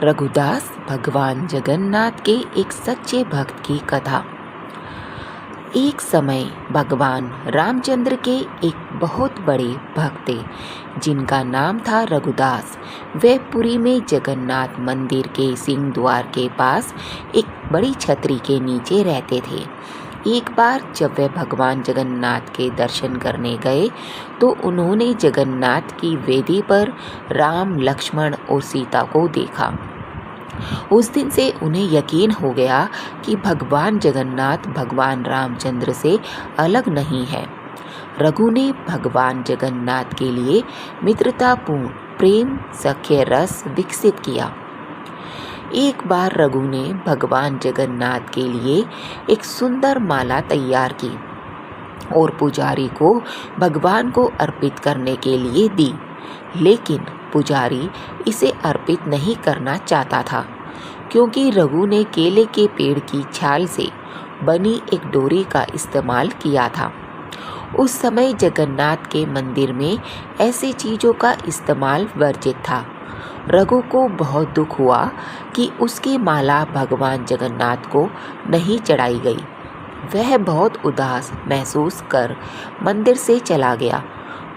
रघुदास भगवान जगन्नाथ के एक सच्चे भक्त की कथा। एक समय भगवान रामचंद्र के एक बहुत बड़े भक्त थे जिनका नाम था रघुदास। वे पुरी में जगन्नाथ मंदिर के सिंह द्वार के पास एक बड़ी छतरी के नीचे रहते थे। एक बार जब वे भगवान जगन्नाथ के दर्शन करने गए तो उन्होंने जगन्नाथ की वेदी पर राम, लक्ष्मण और सीता को देखा। उस दिन से उन्हें यकीन हो गया कि भगवान जगन्नाथ भगवान रामचंद्र से अलग नहीं है। रघु ने भगवान जगन्नाथ के लिए मित्रतापूर्ण प्रेम सख्य रस विकसित किया। एक बार रघु ने भगवान जगन्नाथ के लिए एक सुंदर माला तैयार की और पुजारी को भगवान को अर्पित करने के लिए दी, लेकिन पुजारी इसे अर्पित नहीं करना चाहता था क्योंकि रघु ने केले के पेड़ की छाल से बनी एक डोरी का इस्तेमाल किया था। उस समय जगन्नाथ के मंदिर में ऐसी चीज़ों का इस्तेमाल वर्जित था। रघु को बहुत दुख हुआ कि उसकी माला भगवान जगन्नाथ को नहीं चढ़ाई गई। वह बहुत उदास महसूस कर मंदिर से चला गया।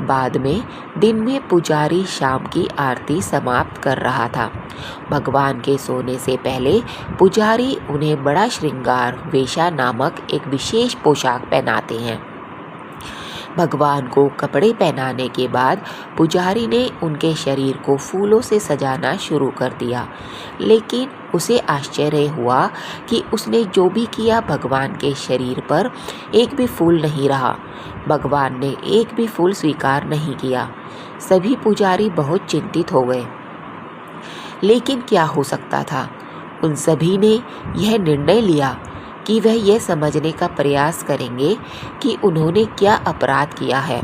बाद में दिन में पुजारी शाम की आरती समाप्त कर रहा था। भगवान के सोने से पहले पुजारी उन्हें बड़ा श्रृंगार वेशा नामक एक विशेष पोशाक पहनाते हैं। भगवान को कपड़े पहनाने के बाद पुजारी ने उनके शरीर को फूलों से सजाना शुरू कर दिया, लेकिन उसे आश्चर्य हुआ कि उसने जो भी किया भगवान के शरीर पर एक भी फूल नहीं रहा। भगवान ने एक भी फूल स्वीकार नहीं किया। सभी पुजारी बहुत चिंतित हो गए, लेकिन क्या हो सकता था। उन सभी ने यह निर्णय लिया कि वह यह समझने का प्रयास करेंगे कि उन्होंने क्या अपराध किया है।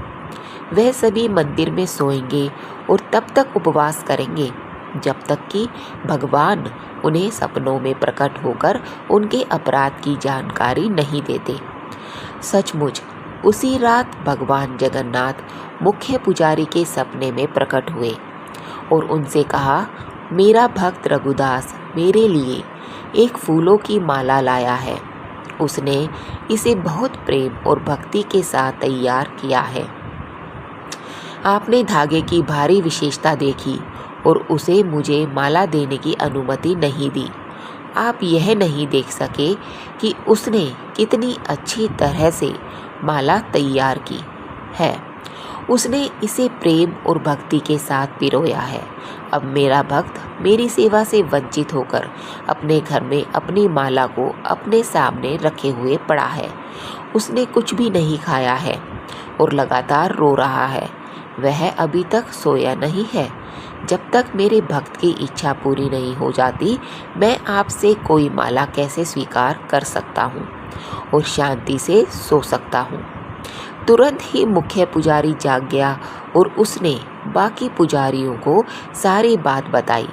वह सभी मंदिर में सोएंगे और तब तक उपवास करेंगे जब तक कि भगवान उन्हें सपनों में प्रकट होकर उनके अपराध की जानकारी नहीं देते। सचमुच उसी रात भगवान जगन्नाथ मुख्य पुजारी के सपने में प्रकट हुए और उनसे कहा, मेरा भक्त रघुदास मेरे लिए एक फूलों की माला लाया है। उसने इसे बहुत प्रेम और भक्ति के साथ तैयार किया है। आपने धागे की भारी विशेषता देखी और उसे मुझे माला देने की अनुमति नहीं दी। आप यह नहीं देख सके कि उसने कितनी अच्छी तरह से माला तैयार की है। उसने इसे प्रेम और भक्ति के साथ पिरोया है। अब मेरा भक्त मेरी सेवा से वंचित होकर अपने घर में अपनी माला को अपने सामने रखे हुए पड़ा है। उसने कुछ भी नहीं खाया है और लगातार रो रहा है। वह अभी तक सोया नहीं है। जब तक मेरे भक्त की इच्छा पूरी नहीं हो जाती, मैं आपसे कोई माला कैसे स्वीकार कर सकता हूँ और शांति से सो सकता हूँ। तुरंत ही मुख्य पुजारी जाग गया और उसने बाकी पुजारियों को सारी बात बताई।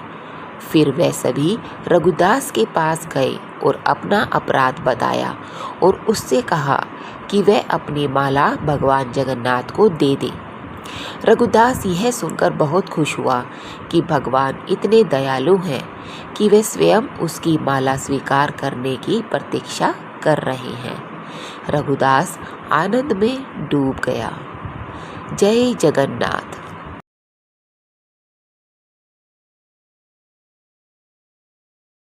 फिर वे सभी रघुदास के पास गए और अपना अपराध बताया और उससे कहा कि वह अपनी माला भगवान जगन्नाथ को दे दे। रघुदास यह सुनकर बहुत खुश हुआ कि भगवान इतने दयालु हैं कि वे स्वयं उसकी माला स्वीकार करने की प्रतीक्षा कर रहे हैं। रघुदास आनंद में डूब गया। जय जगन्नाथ।